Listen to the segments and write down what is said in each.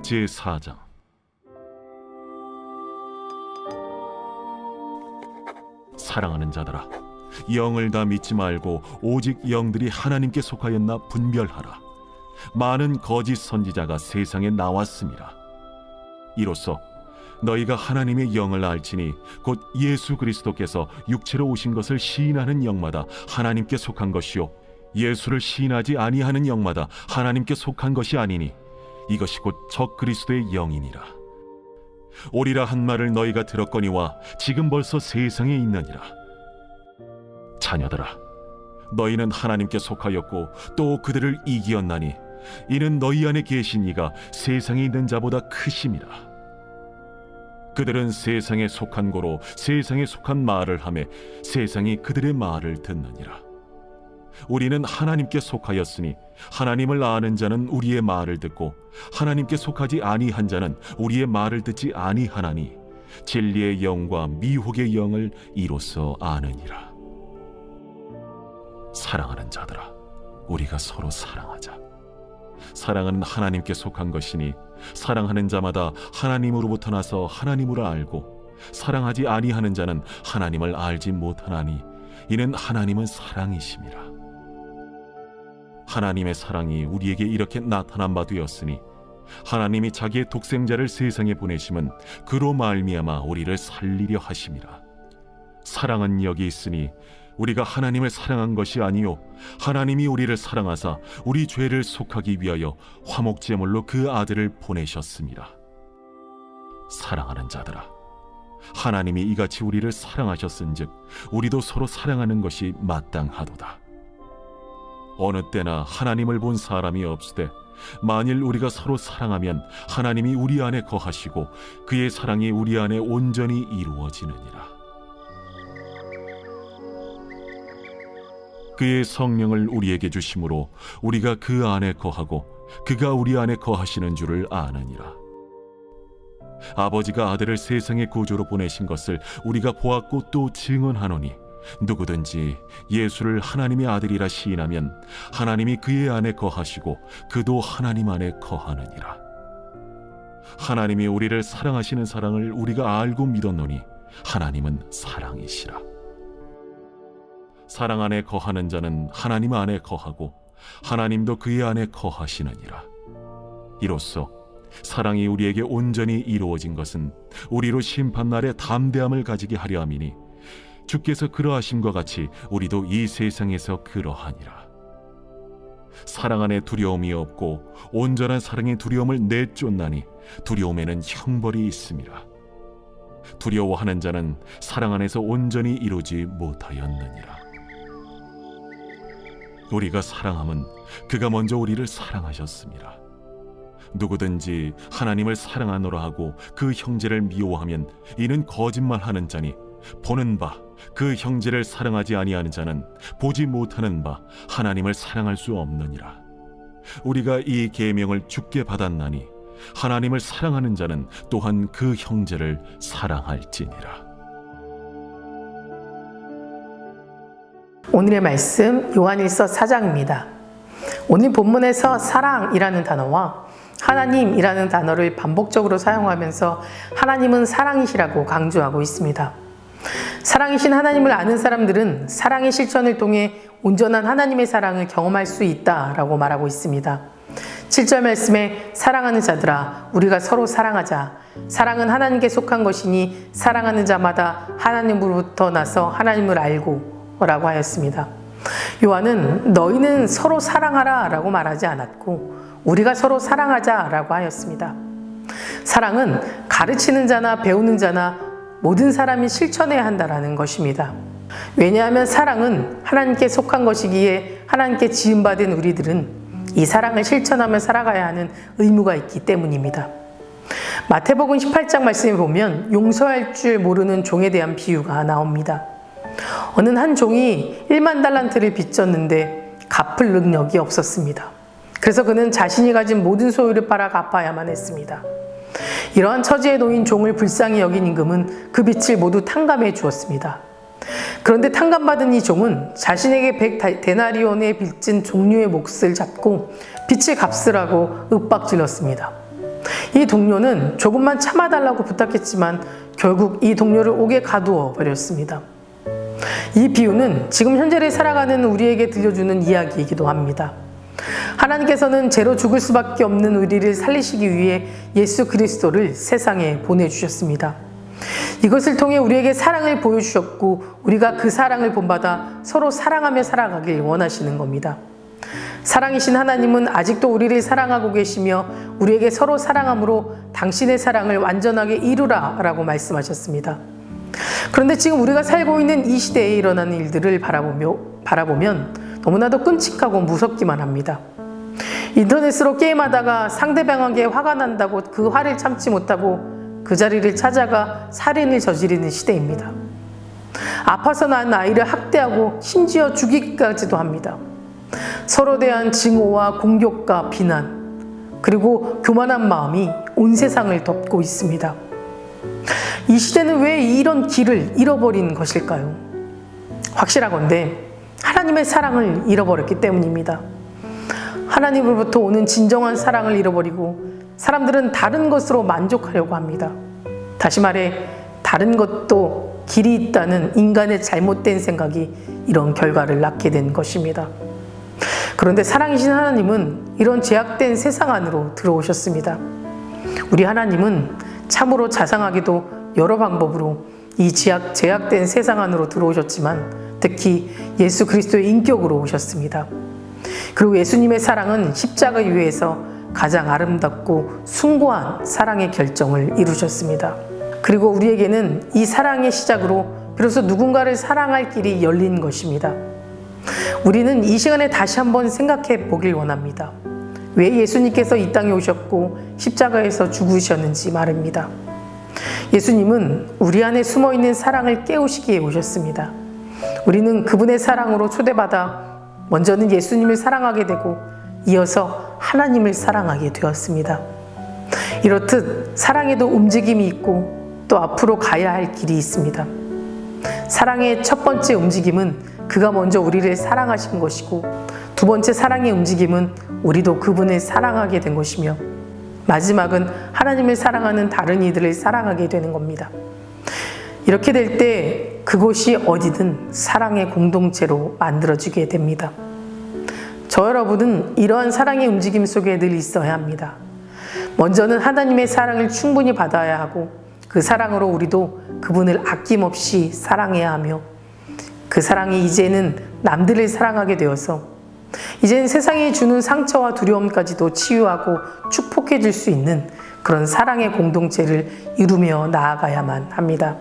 제4장. 사랑하는 자들아, 영을 다 믿지 말고 오직 영들이 하나님께 속하였나 분별하라. 많은 거짓 선지자가 세상에 나왔습니다. 이로써 너희가 하나님의 영을 알지니 곧 예수 그리스도께서 육체로 오신 것을 시인하는 영마다 하나님께 속한 것이요 예수를 시인하지 아니하는 영마다 하나님께 속한 것이 아니니 이것이 곧 적 그리스도의 영이니라. 오리라 한 말을 너희가 들었거니와 지금 벌써 세상에 있느니라. 자녀들아, 너희는 하나님께 속하였고 또 그들을 이기었나니 이는 너희 안에 계신 이가 세상에 있는 자보다 크심이라. 그들은 세상에 속한 고로 세상에 속한 말을 하매 세상이 그들의 말을 듣느니라. 우리는 하나님께 속하였으니 하나님을 아는 자는 우리의 말을 듣고 하나님께 속하지 아니한 자는 우리의 말을 듣지 아니하나니 진리의 영과 미혹의 영을 이로써 아느니라. 사랑하는 자들아, 우리가 서로 사랑하자. 사랑은 하나님께 속한 것이니 사랑하는 자마다 하나님으로부터 나서 하나님을 알고 사랑하지 아니하는 자는 하나님을 알지 못하나니 이는 하나님은 사랑이심이라. 하나님의 사랑이 우리에게 이렇게 나타난 바 되었으니 하나님이 자기의 독생자를 세상에 보내심은 그로 말미암아 우리를 살리려 하심이라. 사랑은 여기 있으니 우리가 하나님을 사랑한 것이 아니요 하나님이 우리를 사랑하사 우리 죄를 속하기 위하여 화목제물로 그 아들을 보내셨습니다. 사랑하는 자들아, 하나님이 이같이 우리를 사랑하셨은즉 우리도 서로 사랑하는 것이 마땅하도다. 어느 때나 하나님을 본 사람이 없으되 만일 우리가 서로 사랑하면 하나님이 우리 안에 거하시고 그의 사랑이 우리 안에 온전히 이루어지느니라. 그의 성령을 우리에게 주심으로 우리가 그 안에 거하고 그가 우리 안에 거하시는 줄을 아느니라. 아버지가 아들을 세상의 구주로 보내신 것을 우리가 보았고 또 증언하노니 누구든지 예수를 하나님의 아들이라 시인하면 하나님이 그의 안에 거하시고 그도 하나님 안에 거하느니라. 하나님이 우리를 사랑하시는 사랑을 우리가 알고 믿었노니 하나님은 사랑이시라. 사랑 안에 거하는 자는 하나님 안에 거하고 하나님도 그의 안에 거하시느니라. 이로써 사랑이 우리에게 온전히 이루어진 것은 우리로 심판날에 담대함을 가지게 하려 함이니 주께서 그러하심과 같이 우리도 이 세상에서 그러하니라. 사랑 안에 두려움이 없고 온전한 사랑의 두려움을 내쫓나니 두려움에는 형벌이 있음이라. 두려워하는 자는 사랑 안에서 온전히 이루지 못하였느니라. 우리가 사랑함은 그가 먼저 우리를 사랑하셨습니다. 누구든지 하나님을 사랑하노라 하고 그 형제를 미워하면 이는 거짓말하는 자니 보는 바 그 형제를 사랑하지 아니하는 자는 보지 못하는 바 하나님을 사랑할 수 없느니라. 우리가 이 계명을 주께 받았나니 하나님을 사랑하는 자는 또한 그 형제를 사랑할지니라. 오늘의 말씀 요한일서 4장입니다. 오늘 본문에서 사랑이라는 단어와 하나님이라는 단어를 반복적으로 사용하면서 하나님은 사랑이시라고 강조하고 있습니다. 사랑이신 하나님을 아는 사람들은 사랑의 실천을 통해 온전한 하나님의 사랑을 경험할 수 있다라고 말하고 있습니다. 7절 말씀에 사랑하는 자들아 우리가 서로 사랑하자. 사랑은 하나님께 속한 것이니 사랑하는 자마다 하나님으로부터 나서 하나님을 알고 라고 하였습니다. 요한은 너희는 서로 사랑하라 라고 말하지 않았고 우리가 서로 사랑하자 라고 하였습니다. 사랑은 가르치는 자나 배우는 자나 모든 사람이 실천해야 한다는 것입니다. 왜냐하면 사랑은 하나님께 속한 것이기에 하나님께 지음받은 우리들은 이 사랑을 실천하며 살아가야 하는 의무가 있기 때문입니다. 마태복음 18장 말씀에 보면 용서할 줄 모르는 종에 대한 비유가 나옵니다. 어느 한 종이 1만 달란트를 빚졌는데 갚을 능력이 없었습니다. 그래서 그는 자신이 가진 모든 소유를 팔아 갚아야만 했습니다. 이러한 처지에 놓인 종을 불쌍히 여긴 임금은 그 빚을 모두 탕감해 주었습니다. 그런데 탕감받은 이 종은 자신에게 100데나리온의 빚진 종류의 몫을 잡고 빚을 갚으라고 윽박질렀습니다. 이 동료는 조금만 참아달라고 부탁했지만 결국 이 동료를 옥에 가두어 버렸습니다. 이 비유는 지금 현재를 살아가는 우리에게 들려주는 이야기이기도 합니다. 하나님께서는 죄로 죽을 수밖에 없는 우리를 살리시기 위해 예수 그리스도를 세상에 보내주셨습니다. 이것을 통해 우리에게 사랑을 보여주셨고 우리가 그 사랑을 본받아 서로 사랑하며 살아가길 원하시는 겁니다. 사랑이신 하나님은 아직도 우리를 사랑하고 계시며 우리에게 서로 사랑함으로 당신의 사랑을 완전하게 이루라 라고 말씀하셨습니다. 그런데 지금 우리가 살고 있는 이 시대에 일어나는 일들을 바라보면 너무나도 끔찍하고 무섭기만 합니다. 인터넷으로 게임하다가 상대방에게 화가 난다고 그 화를 참지 못하고 그 자리를 찾아가 살인을 저지르는 시대입니다. 아파서 낳은 아이를 학대하고 심지어 죽이기까지도 합니다. 서로 대한 증오와 공격과 비난, 그리고 교만한 마음이 온 세상을 덮고 있습니다. 이 시대는 왜 이런 길을 잃어버린 것일까요? 확실하건대 하나님의 사랑을 잃어버렸기 때문입니다. 하나님으로부터 오는 진정한 사랑을 잃어버리고 사람들은 다른 것으로 만족하려고 합니다. 다시 말해 다른 것도 길이 있다는 인간의 잘못된 생각이 이런 결과를 낳게 된 것입니다. 그런데 사랑이신 하나님은 이런 제약된 세상 안으로 들어오셨습니다. 우리 하나님은 참으로 자상하게도 여러 방법으로 이 제약된 세상 안으로 들어오셨지만 특히 예수 그리스도의 인격으로 오셨습니다. 그리고 예수님의 사랑은 십자가 위에서 가장 아름답고 숭고한 사랑의 결정을 이루셨습니다. 그리고 우리에게는 이 사랑의 시작으로 비로소 누군가를 사랑할 길이 열린 것입니다. 우리는 이 시간에 다시 한번 생각해 보길 원합니다. 왜 예수님께서 이 땅에 오셨고 십자가에서 죽으셨는지 말입니다. 예수님은 우리 안에 숨어있는 사랑을 깨우시기에 오셨습니다. 우리는 그분의 사랑으로 초대받아 먼저는 예수님을 사랑하게 되고 이어서 하나님을 사랑하게 되었습니다. 이렇듯 사랑에도 움직임이 있고 또 앞으로 가야 할 길이 있습니다. 사랑의 첫 번째 움직임은 그가 먼저 우리를 사랑하신 것이고 두 번째 사랑의 움직임은 우리도 그분을 사랑하게 된 것이며 마지막은 하나님을 사랑하는 다른 이들을 사랑하게 되는 겁니다. 이렇게 될 때 그곳이 어디든 사랑의 공동체로 만들어지게 됩니다. 저 여러분은 이러한 사랑의 움직임 속에 늘 있어야 합니다. 먼저는 하나님의 사랑을 충분히 받아야 하고 그 사랑으로 우리도 그분을 아낌없이 사랑해야 하며 그 사랑이 이제는 남들을 사랑하게 되어서 이제는 세상이 주는 상처와 두려움까지도 치유하고 축복해 줄 수 있는 그런 사랑의 공동체를 이루며 나아가야만 합니다.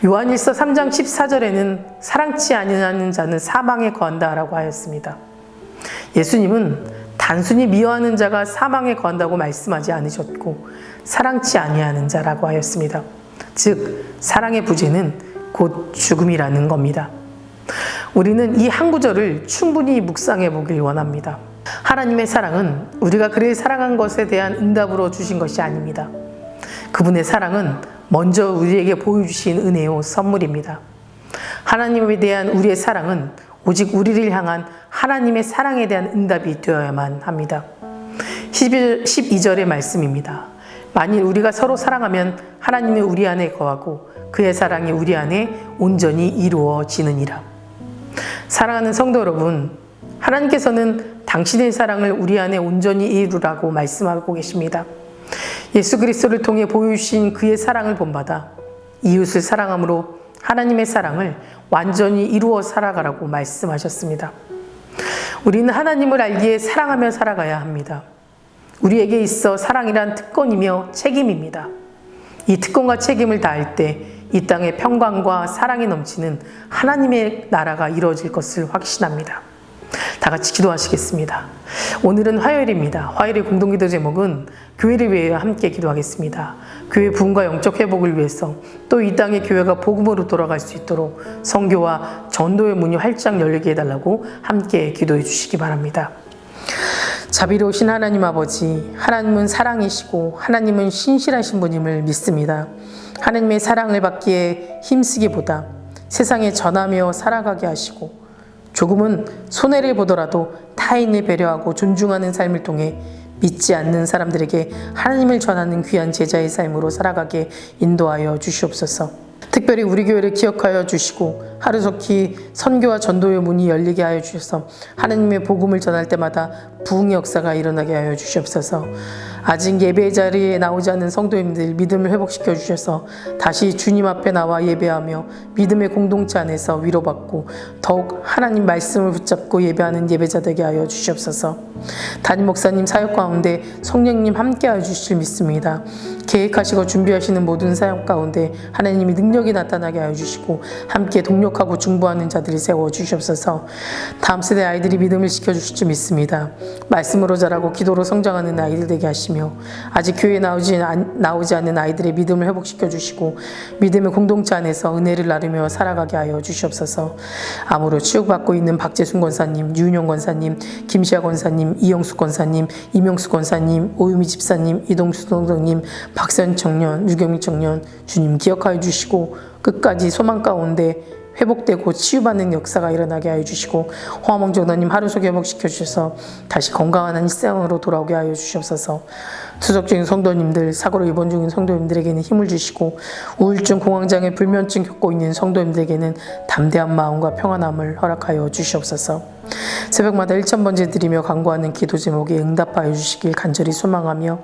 요한일서 3장 14절에는 사랑치 아니하는 자는 사망에 거한다 라고 하였습니다. 예수님은 단순히 미워하는 자가 사망에 거한다고 말씀하지 않으셨고 사랑치 아니하는 자라고 하였습니다. 즉 사랑의 부재는 곧 죽음이라는 겁니다. 우리는 이 한 구절을 충분히 묵상해 보길 원합니다. 하나님의 사랑은 우리가 그를 사랑한 것에 대한 응답으로 주신 것이 아닙니다. 그분의 사랑은 먼저 우리에게 보여주신 은혜요 선물입니다. 하나님에 대한 우리의 사랑은 오직 우리를 향한 하나님의 사랑에 대한 응답이 되어야만 합니다. 12절의 말씀입니다. 만일 우리가 서로 사랑하면 하나님이 우리 안에 거하고 그의 사랑이 우리 안에 온전히 이루어지느니라. 사랑하는 성도 여러분, 하나님께서는 당신의 사랑을 우리 안에 온전히 이루라고 말씀하고 계십니다. 예수 그리스도를 통해 보여주신 그의 사랑을 본받아 이웃을 사랑함으로 하나님의 사랑을 완전히 이루어 살아가라고 말씀하셨습니다. 우리는 하나님을 알기에 사랑하며 살아가야 합니다. 우리에게 있어 사랑이란 특권이며 책임입니다. 이 특권과 책임을 다할 때 이 땅에 평강과 사랑이 넘치는 하나님의 나라가 이루어질 것을 확신합니다. 다 같이 기도하시겠습니다. 오늘은 화요일입니다. 화요일의 공동기도 제목은 교회를 위하여 함께 기도하겠습니다. 교회 부흥과 영적 회복을 위해서 또 이 땅의 교회가 복음으로 돌아갈 수 있도록 선교와 전도의 문이 활짝 열리게 해달라고 함께 기도해 주시기 바랍니다. 자비로우신 하나님 아버지, 하나님은 사랑이시고 하나님은 신실하신 분임을 믿습니다. 하나님의 사랑을 받기에 힘쓰기보다 세상에 전하며 살아가게 하시고 조금은 손해를 보더라도 타인을 배려하고 존중하는 삶을 통해 믿지 않는 사람들에게 하나님을 전하는 귀한 제자의 삶으로 살아가게 인도하여 주시옵소서. 특별히 우리 교회를 기억하여 주시고 하루속히 선교와 전도의 문이 열리게 하여 주셔서 하나님의 복음을 전할 때마다 부흥의 역사가 일어나게 하여 주시옵소서. 아직 예배 자리에 나오지 않는 성도님들 믿음을 회복시켜 주셔서 다시 주님 앞에 나와 예배하며 믿음의 공동체 안에서 위로받고 더욱 하나님 말씀을 붙잡고 예배하는 예배자 되게 하여 주시옵소서. 담임 목사님 사역 가운데 성령님 함께 하여 주실 믿습니다. 계획하시고 준비하시는 모든 사역 가운데 하나님이 능력이 나타나게 하여 주시고 함께 동력하고 중보하는 자들을 세워 주시옵소서. 다음 세대 아이들이 믿음을 지켜주실 줄 믿습니다. 말씀으로 자라고 기도로 성장하는 아이들 되게 하시며 아직 교회에 나오지 않는 아이들의 믿음을 회복시켜 주시고 믿음의 공동체 안에서 은혜를 나누며 살아가게 하여 주시옵소서. 암으로 치유받고 있는 박재순 권사님, 유은영 권사님, 김시아 권사님, 이영숙 권사님, 이명숙 권사님, 오유미 집사님, 이동수 동동님, 박선 청년, 유경미 청년 주님 기억하여 주시고 끝까지 소망 가운데 회복되고 치유받는 역사가 일어나게 하여 주시고 호화몽정너님 하루 속에 회복시켜 주셔서 다시 건강한 일상으로 돌아오게 하여 주시옵소서. 투석 중인 성도님들, 사고로 입원 중인 성도님들에게는 힘을 주시고 우울증, 공황장애, 불면증 겪고 있는 성도님들에게는 담대한 마음과 평안함을 허락하여 주시옵소서. 새벽마다 1000번째 드리며 간구하는 기도 제목에 응답하여 주시길 간절히 소망하며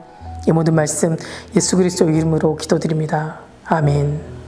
이 모든 말씀 예수 그리스도 이름으로 기도드립니다. 아멘.